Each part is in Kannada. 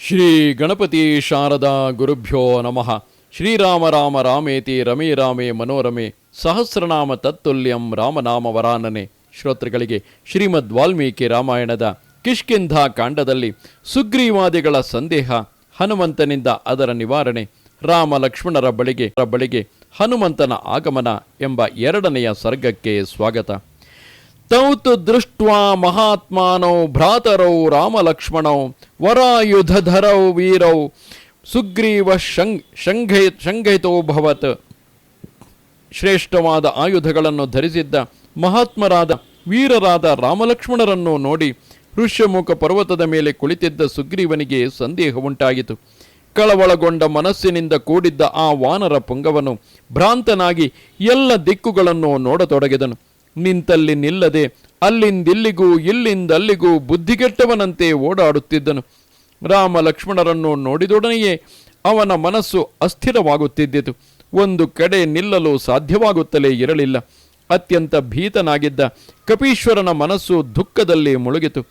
ಶ್ರೀ ಗಣಪತಿ ಶಾರದಾ ಗುರುಭ್ಯೋ ನಮಃ. ಶ್ರೀರಾಮ ರಾಮ ರಾಮೇತಿ ರಮೇ ರಾಮೇ ಮನೋರಮೆ ಸಹಸ್ರನಾಮ ತತ್ತುಲ್ಯಂ ರಾಮನಾಮ ವರಾನನೆ. ಶ್ರೋತೃಗಳಿಗೆ ಶ್ರೀಮದ್ ವಾಲ್ಮೀಕಿ ರಾಮಾಯಣದ ಕಿಷ್ಕಿಂಧ ಕಾಂಡದಲ್ಲಿ ಸುಗ್ರೀವಾದಿಗಳ ಸಂದೇಹ, ಹನುಮಂತನಿಂದ ಅದರ ನಿವಾರಣೆ, ರಾಮ ಲಕ್ಷ್ಮಣರ ಬಳಿಗೆ ಹನುಮಂತನ ಆಗಮನ ಎಂಬ ಎರಡನೆಯ ಸರ್ಗಕ್ಕೆ ಸ್ವಾಗತ. ತೌತ್ ದೃಷ್ಟ್ವಾ ಮಹಾತ್ಮಾನೌ ಭ್ರಾತರೌ ರಾಮಲಕ್ಷ್ಮಣೌ ವರಾಯುಧಧರೌ ವೀರೌ ಸುಗ್ರೀವ ಶಂಘಯಿತೋಭವತ್. ಶ್ರೇಷ್ಠವಾದ ಆಯುಧಗಳನ್ನು ಧರಿಸಿದ್ದ ಮಹಾತ್ಮರಾದ ವೀರರಾದ ರಾಮಲಕ್ಷ್ಮಣರನ್ನು ನೋಡಿ ಋಷ್ಯಮುಖ ಪರ್ವತದ ಮೇಲೆ ಕುಳಿತಿದ್ದ ಸುಗ್ರೀವನಿಗೆ ಸಂದೇಹ ಉಂಟಾಯಿತು. ಕಳವಳಗೊಂಡ ಮನಸ್ಸಿನಿಂದ ಕೂಡಿದ್ದ ಆ ವಾನರ ಪುಂಗವನು ಭ್ರಾಂತನಾಗಿ ಎಲ್ಲ ದಿಕ್ಕುಗಳನ್ನು ನೋಡತೊಡಗಿದನು. ನಿಂತಲ್ಲಿ ನಿಲ್ಲದೆ ಅಲ್ಲಿಂದಿಲ್ಲಿಗೂ ಇಲ್ಲಿಂದಲ್ಲಿಗೂ ಬುದ್ಧಿಗೆಟ್ಟವನಂತೆ ಓಡಾಡುತ್ತಿದ್ದನು. ರಾಮ ಲಕ್ಷ್ಮಣರನ್ನು ನೋಡಿದೊಡನೆಯೇ ಅವನ ಮನಸ್ಸು ಅಸ್ಥಿರವಾಗುತ್ತಿದ್ದಿತು. ಒಂದು ಕಡೆ ನಿಲ್ಲಲು ಸಾಧ್ಯವಾಗುತ್ತಲೇ ಇರಲಿಲ್ಲ. ಅತ್ಯಂತ ಭೀತನಾಗಿದ್ದ ಕಪೀಶ್ವರನ ಮನಸ್ಸು ದುಃಖದಲ್ಲಿ ಮುಳುಗಿತು.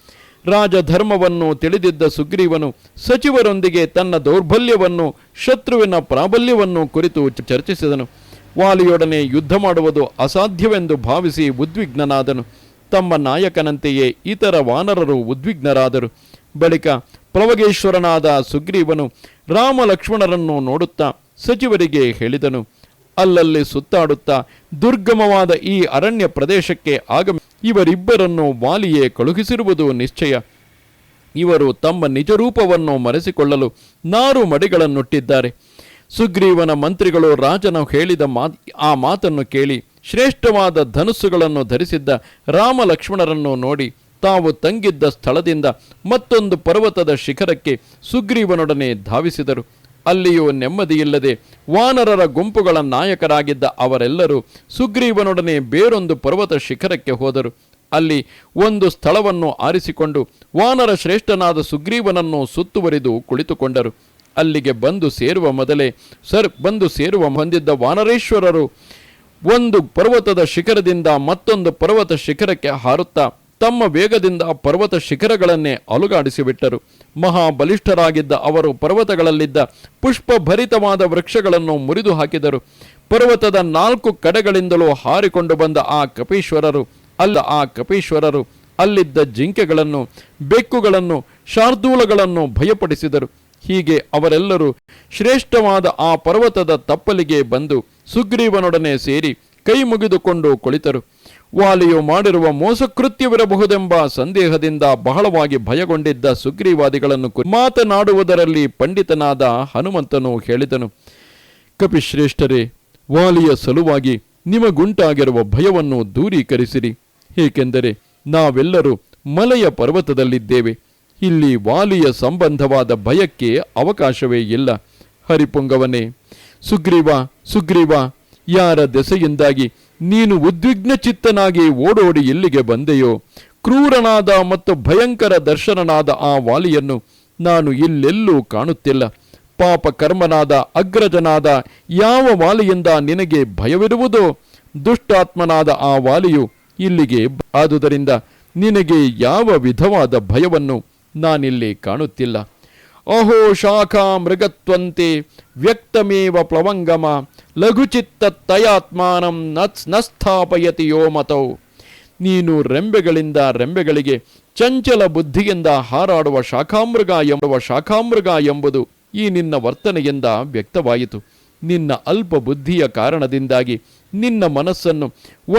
ರಾಜಧರ್ಮವನ್ನು ತಿಳಿದಿದ್ದ ಸುಗ್ರೀವನು ಸಚಿವರೊಂದಿಗೆ ತನ್ನ ದೌರ್ಬಲ್ಯವನ್ನು, ಶತ್ರುವಿನ ಪ್ರಾಬಲ್ಯವನ್ನು ಕುರಿತು ಚರ್ಚಿಸಿದನು. ವಾಲಿಯೊಡನೆ ಯುದ್ಧ ಮಾಡುವುದು ಅಸಾಧ್ಯವೆಂದು ಭಾವಿಸಿ ಉದ್ವಿಗ್ನನಾದನು. ತಮ್ಮ ನಾಯಕನಂತೆಯೇ ಇತರ ವಾನರರು ಉದ್ವಿಗ್ನರಾದರು. ಬಳಿಕ ಪ್ಲವಗೇಶ್ವರನಾದ ಸುಗ್ರೀವನು ರಾಮ ಲಕ್ಷ್ಮಣರನ್ನು ನೋಡುತ್ತಾ ಸಚಿವರಿಗೆ ಹೇಳಿದನು, ಅಲ್ಲಲ್ಲಿ ಸುತ್ತಾಡುತ್ತಾ ದುರ್ಗಮವಾದ ಈ ಅರಣ್ಯ ಪ್ರದೇಶಕ್ಕೆ ಇವರಿಬ್ಬರನ್ನು ವಾಲಿಯೇ ಕಳುಹಿಸಿರುವುದು ನಿಶ್ಚಯ. ಇವರು ತಮ್ಮ ನಿಜರೂಪವನ್ನು ಮರೆಸಿಕೊಳ್ಳಲು ನಾರು ಮಡಿಗಳನ್ನುಟ್ಟಿದ್ದಾರೆ. ಸುಗ್ರೀವನ ಮಂತ್ರಿಗಳು ರಾಜನು ಹೇಳಿದ ಆ ಮಾತನ್ನು ಕೇಳಿ ಶ್ರೇಷ್ಠವಾದ ಧನುಸ್ಸುಗಳನ್ನು ಧರಿಸಿದ್ದ ರಾಮ ಲಕ್ಷ್ಮಣರನ್ನು ನೋಡಿ ತಾವು ತಂಗಿದ್ದ ಸ್ಥಳದಿಂದ ಮತ್ತೊಂದು ಪರ್ವತದ ಶಿಖರಕ್ಕೆ ಸುಗ್ರೀವನೊಡನೆ ಧಾವಿಸಿದರು. ಅಲ್ಲಿಯೂ ನೆಮ್ಮದಿಯಿಲ್ಲದೆ ವಾನರರ ಗುಂಪುಗಳ ನಾಯಕರಾಗಿದ್ದ ಅವರೆಲ್ಲರೂ ಸುಗ್ರೀವನೊಡನೆ ಬೇರೊಂದು ಪರ್ವತ ಶಿಖರಕ್ಕೆ ಹೋದರು. ಅಲ್ಲಿ ಒಂದು ಸ್ಥಳವನ್ನು ಆರಿಸಿಕೊಂಡು ವಾನರ ಶ್ರೇಷ್ಠನಾದ ಸುಗ್ರೀವನನ್ನು ಸುತ್ತುವರಿದು ಕುಳಿತುಕೊಂಡರು. ಅಲ್ಲಿಗೆ ಬಂದು ಸೇರುವ ಹೊಂದಿದ್ದ ವಾನರೇಶ್ವರರು ಒಂದು ಪರ್ವತದ ಶಿಖರದಿಂದ ಮತ್ತೊಂದು ಪರ್ವತ ಶಿಖರಕ್ಕೆ ಹಾರುತ್ತಾ ತಮ್ಮ ವೇಗದಿಂದ ಪರ್ವತ ಶಿಖರಗಳನ್ನೇ ಅಲುಗಾಡಿಸಿಬಿಟ್ಟರು. ಮಹಾಬಲಿಷ್ಠರಾಗಿದ್ದ ಅವರು ಪರ್ವತಗಳಲ್ಲಿದ್ದ ಪುಷ್ಪಭರಿತವಾದ ವೃಕ್ಷಗಳನ್ನು ಮುರಿದು ಹಾಕಿದರು. ಪರ್ವತದ 4 ಕಡೆಗಳಿಂದಲೂ ಹಾರಿಕೊಂಡು ಬಂದ ಆ ಕಪೀಶ್ವರರು ಅಲ್ಲಿದ್ದ ಜಿಂಕೆಗಳನ್ನು, ಬೆಕ್ಕುಗಳನ್ನು, ಶಾರ್ದೂಲಗಳನ್ನು ಭಯಪಡಿಸಿದರು. ಹೀಗೆ ಅವರೆಲ್ಲರೂ ಶ್ರೇಷ್ಠವಾದ ಆ ಪರ್ವತದ ತಪ್ಪಲಿಗೆ ಬಂದು ಸುಗ್ರೀವನೊಡನೆ ಸೇರಿ ಕೈ ಮುಗಿದುಕೊಂಡು ಕುಳಿತರು. ವಾಲಿಯು ಮಾಡಿರುವ ಮೋಸಕೃತ್ಯವಿರಬಹುದೆಂಬ ಸಂದೇಹದಿಂದ ಬಹಳವಾಗಿ ಭಯಗೊಂಡಿದ್ದ ಸುಗ್ರೀವಾದಿಗಳನ್ನು ಮಾತನಾಡುವುದರಲ್ಲಿ ಪಂಡಿತನಾದ ಹನುಮಂತನು ಹೇಳಿದನು, ಕಪಿಶ್ರೇಷ್ಠರೇ, ವಾಲಿಯ ಸಲುವಾಗಿ ನಿಮಗುಂಟಾಗಿರುವ ಭಯವನ್ನು ದೂರೀಕರಿಸಿರಿ. ಏಕೆಂದರೆ ನಾವೆಲ್ಲರೂ ಮಲೆಯ ಪರ್ವತದಲ್ಲಿದ್ದೇವೆ. ಇಲ್ಲಿ ವಾಲಿಯ ಸಂಬಂಧವಾದ ಭಯಕ್ಕೆ ಅವಕಾಶವೇ ಇಲ್ಲ. ಹರಿಪುಂಗವನೇ, ಸುಗ್ರೀವ, ಯಾರ ದೆಸೆಯಿಂದಾಗಿ ನೀನು ಉದ್ವಿಗ್ನ ಚಿತ್ತನಾಗಿ ಓಡೋಡಿ ಇಲ್ಲಿಗೆ ಬಂದೆಯೋ, ಕ್ರೂರನಾದ ಮತ್ತು ಭಯಂಕರ ದರ್ಶನನಾದ ಆ ವಾಲಿಯನ್ನು ನಾನು ಇಲ್ಲೆಲ್ಲೂ ಕಾಣುತ್ತಿಲ್ಲ. ಪಾಪ ಕರ್ಮನಾದ ಅಗ್ರಜನಾದ ಯಾವ ವಾಲಿಯಿಂದ ನಿನಗೆ ಭಯವಿರುವುದೋ ದುಷ್ಟಾತ್ಮನಾದ ಆ ವಾಲಿಯು ಇಲ್ಲಿಗೆ. ಆದುದರಿಂದ ನಿನಗೆ ಯಾವ ವಿಧವಾದ ಭಯವನ್ನು ನಾನಿಲ್ಲಿ ಕಾಣುತ್ತಿಲ್ಲ. ಅಹೋ ಶಾಖಾ ಮೃಗತ್ವಂತೆ ವ್ಯಕ್ತಮೇವ ಪ್ಲವಂಗಮ ಲಘುಚಿತ್ತ ತಯಾತ್ಮಾನಂ ನಸ್ಥಾಪಯತಿ ಯೋ ಮತೌ. ನೀನು ರೆಂಬೆಗಳಿಗೆ ಚಂಚಲ ಬುದ್ಧಿಯಿಂದ ಹಾರಾಡುವ ಶಾಖಾಮೃಗ ಎಂಬುದು ಈ ನಿನ್ನ ವರ್ತನೆಯಿಂದ ವ್ಯಕ್ತವಾಯಿತು. ನಿನ್ನ ಅಲ್ಪ ಬುದ್ಧಿಯ ಕಾರಣದಿಂದಾಗಿ ನಿನ್ನ ಮನಸ್ಸನ್ನು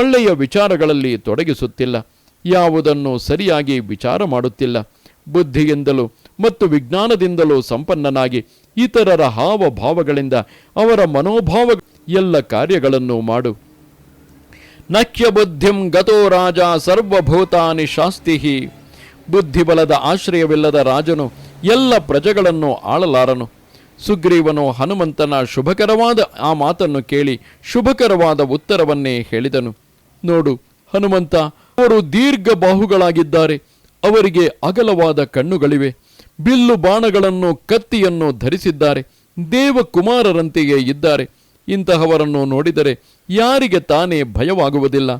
ಒಳ್ಳೆಯ ವಿಚಾರಗಳಲ್ಲಿ ತೊಡಗಿಸುತ್ತಿಲ್ಲ. ಯಾವುದನ್ನು ಸರಿಯಾಗಿ ವಿಚಾರ ಮಾಡುತ್ತಿಲ್ಲ. ಬುದ್ಧಿಯಿಂದಲೂ ಮತ್ತು ವಿಜ್ಞಾನದಿಂದಲೂ ಸಂಪನ್ನನಾಗಿ ಇತರರ ಹಾವಭಾವಗಳಿಂದ ಅವರ ಮನೋಭಾವ ಎಲ್ಲ ಕಾರ್ಯಗಳನ್ನು ಮಾಡು. ನಖ್ಯ ಬುದ್ಧಿಂ ಗತೋ ರಾಜ ಸರ್ವಭೂತಾನಿ ಶಾಸ್ತಿಹಿ. ಬುದ್ಧಿಬಲದ ಆಶ್ರಯವಿಲ್ಲದ ರಾಜನು ಎಲ್ಲ ಪ್ರಜೆಗಳನ್ನು ಆಳಲಾರನು. ಸುಗ್ರೀವನು ಹನುಮಂತನ ಶುಭಕರವಾದ ಆ ಮಾತನ್ನು ಕೇಳಿ ಶುಭಕರವಾದ ಉತ್ತರವನ್ನೇ ಹೇಳಿದನು. ನೋಡು ಹನುಮಂತ, ಅವರು ದೀರ್ಘ ಬಾಹುಗಳಾಗಿದ್ದಾರೆ. ಅವರಿಗೆ ಅಗಲವಾದ ಕಣ್ಣುಗಳಿವೆ. ಬಿಲ್ಲು ಬಾಣಗಳನ್ನು, ಕತ್ತಿಯನ್ನು ಧರಿಸಿದ್ದಾರೆ. ದೇವಕುಮಾರರಂತೆಯೇ ಇದ್ದಾರೆ. ಇಂತಹವರನ್ನು ನೋಡಿದರೆ ಯಾರಿಗೆ ತಾನೇ ಭಯವಾಗುವುದಿಲ್ಲ.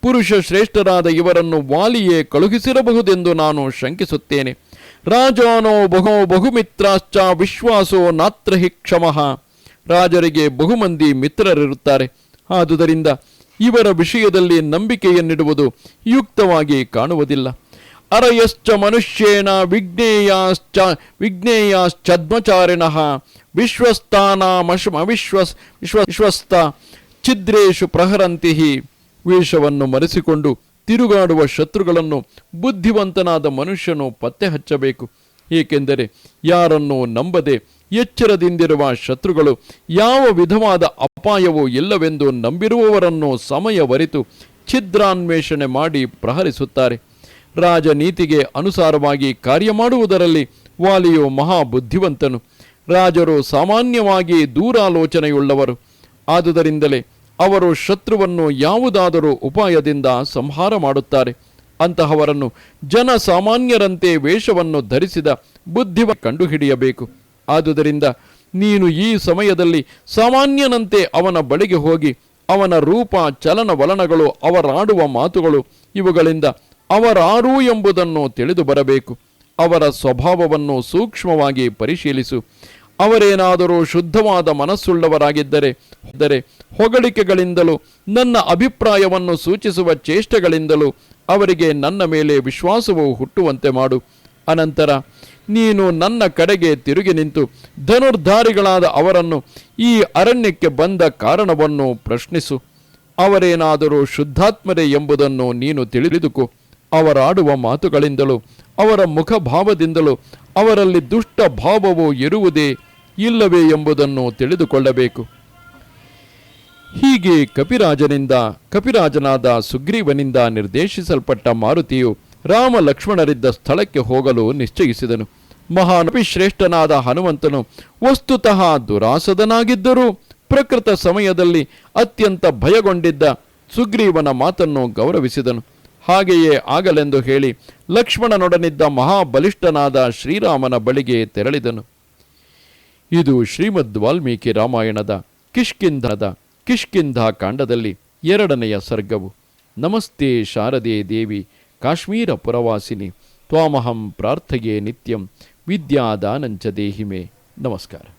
ಪುರುಷ ಶ್ರೇಷ್ಠರಾದ ಇವರನ್ನು ವಾಲಿಯೇ ಕಳುಹಿಸಿರಬಹುದೆಂದು ನಾನು ಶಂಕಿಸುತ್ತೇನೆ. ರಾಜಾನೋ ಬಹುಮಿತ್ರಾಶ್ಚ ವಿಶ್ವಾಸೋ ನಾತ್ರ ಹಿ ಕ್ಷಮಃ. ರಾಜರಿಗೆ ಬಹುಮಂದಿ ಮಿತ್ರರಿರುತ್ತಾರೆ. ಆದುದರಿಂದ ಇವರ ವಿಷಯದಲ್ಲಿ ನಂಬಿಕೆಯನ್ನಿಡುವುದು ಯುಕ್ತವಾಗಿ ಕಾಣುವುದಿಲ್ಲ. ಅರಯಶ್ಚ ಮನುಷ್ಯೇಣ ವಿಜ್ಞೇಯಾಶ್ಚದ್ಮಚಾರಿಣಃ ವಿಶ್ವಸ್ತ ಛಿದ್ರೇಶು ಪ್ರಹರಂತಿ. ವೇಷವನ್ನು ಮರೆಸಿಕೊಂಡು ತಿರುಗಾಡುವ ಶತ್ರುಗಳನ್ನು ಬುದ್ಧಿವಂತನಾದ ಮನುಷ್ಯನು ಪತ್ತೆ ಹಚ್ಚಬೇಕು. ಏಕೆಂದರೆ ಯಾರನ್ನೂ ನಂಬದೆ ಎಚ್ಚರದಿಂದಿರುವ ಶತ್ರುಗಳು ಯಾವ ವಿಧವಾದ ಅಪಾಯವೂ ಇಲ್ಲವೆಂದು ನಂಬಿರುವವರನ್ನು ಸಮಯವರಿತು ಛಿದ್ರಾನ್ವೇಷಣೆ ಮಾಡಿ ಪ್ರಹರಿಸುತ್ತಾರೆ. ರಾಜನೀತಿಗೆ ಅನುಸಾರವಾಗಿ ಕಾರ್ಯ ಮಾಡುವುದರಲ್ಲಿ ವಾಲಿಯು ಮಹಾಬುದ್ಧಿವಂತನು. ರಾಜರು ಸಾಮಾನ್ಯವಾಗಿ ದೂರಾಲೋಚನೆಯುಳ್ಳವರು. ಆದುದರಿಂದಲೇ ಅವರು ಶತ್ರುವನ್ನು ಯಾವುದಾದರೂ ಉಪಾಯದಿಂದ ಸಂಹಾರ ಮಾಡುತ್ತಾರೆ. ಅಂತಹವರನ್ನು ಜನಸಾಮಾನ್ಯರಂತೆ ವೇಷವನ್ನು ಧರಿಸಿದ ಕಂಡುಹಿಡಿಯಬೇಕು. ಆದುದರಿಂದ ನೀನು ಈ ಸಮಯದಲ್ಲಿ ಸಾಮಾನ್ಯನಂತೆ ಅವನ ಬಳಿಗೆ ಹೋಗಿ ಅವನ ರೂಪ, ಚಲನವಲನಗಳು, ಅವರಾಡುವ ಮಾತುಗಳು ಇವುಗಳಿಂದ ಅವರಾರು ಎಂಬುದನ್ನು ತಿಳಿದು ಬರಬೇಕು. ಅವರ ಸ್ವಭಾವವನ್ನು ಸೂಕ್ಷ್ಮವಾಗಿ ಪರಿಶೀಲಿಸು. ಅವರೇನಾದರೂ ಶುದ್ಧವಾದ ಮನಸ್ಸುಳ್ಳವರಾಗಿದ್ದರೆ ಹೊಗಳಿಕೆಗಳಿಂದಲೂ ನನ್ನ ಅಭಿಪ್ರಾಯವನ್ನು ಸೂಚಿಸುವ ಚೇಷ್ಟೆಗಳಿಂದಲೂ ಅವರಿಗೆ ನನ್ನ ಮೇಲೆ ವಿಶ್ವಾಸವು ಹುಟ್ಟುವಂತೆ ಮಾಡು. ಅನಂತರ ನೀನು ನನ್ನ ಕಡೆಗೆ ತಿರುಗಿ ನಿಂತು ಧನುರ್ಧಾರಿಗಳಾದ ಅವರನ್ನು ಈ ಅರಣ್ಯಕ್ಕೆ ಬಂದ ಕಾರಣವನ್ನು ಪ್ರಶ್ನಿಸು. ಅವರೇನಾದರೂ ಶುದ್ಧಾತ್ಮರೇ ಎಂಬುದನ್ನು ನೀನು ತಿಳಿದುಕೋ. ಅವರಾಡುವ ಮಾತುಗಳಿಂದಲೂ ಅವರ ಮುಖಭಾವದಿಂದಲೂ ಅವರಲ್ಲಿ ದುಷ್ಟ ಭಾವವು ಇರುವುದೇ ಇಲ್ಲವೇ ಎಂಬುದನ್ನು ತಿಳಿದುಕೊಳ್ಳಬೇಕು. ಹೀಗೆ ಕಪಿರಾಜನಾದ ಸುಗ್ರೀವನಿಂದ ನಿರ್ದೇಶಿಸಲ್ಪಟ್ಟ ಮಾರುತಿಯು ರಾಮ ಲಕ್ಷ್ಮಣರಿದ್ದ ಸ್ಥಳಕ್ಕೆ ಹೋಗಲು ನಿಶ್ಚಯಿಸಿದನು. ಮಹಾನಪಿಶ್ರೇಷ್ಠನಾದ ಹನುಮಂತನು ವಸ್ತುತಃ ದುರಾಸದನಾಗಿದ್ದರೂ ಪ್ರಕೃತ ಸಮಯದಲ್ಲಿ ಅತ್ಯಂತ ಭಯಗೊಂಡಿದ್ದ ಸುಗ್ರೀವನ ಮಾತನ್ನು ಗೌರವಿಸಿದನು. ಹಾಗೆಯೇ ಆಗಲೆಂದು ಹೇಳಿ ಲಕ್ಷ್ಮಣನೊಡನಿದ್ದ ಮಹಾಬಲಿಷ್ಠನಾದ ಶ್ರೀರಾಮನ ಬಳಿಗೆ ತೆರಳಿದನು. ಇದು ಶ್ರೀಮದ್ ವಾಲ್ಮೀಕಿ ರಾಮಾಯಣದ ಕಿಷ್ಕಿಂಧ ಕಾಂಡದಲ್ಲಿ 2ನೆಯ ಸರ್ಗವು. ನಮಸ್ತೆ ಶಾರದೆ ದೇವಿ ಕಾಶ್ಮೀರ ಪುರವಾಸಿನಿ ತ್ವಾಮಹಂ ಪ್ರಾರ್ಥಯೇ ನಿತ್ಯಂ ವಿದ್ಯಾದಾನಂಚ ದೇಹಿಮೆ. ನಮಸ್ಕಾರ.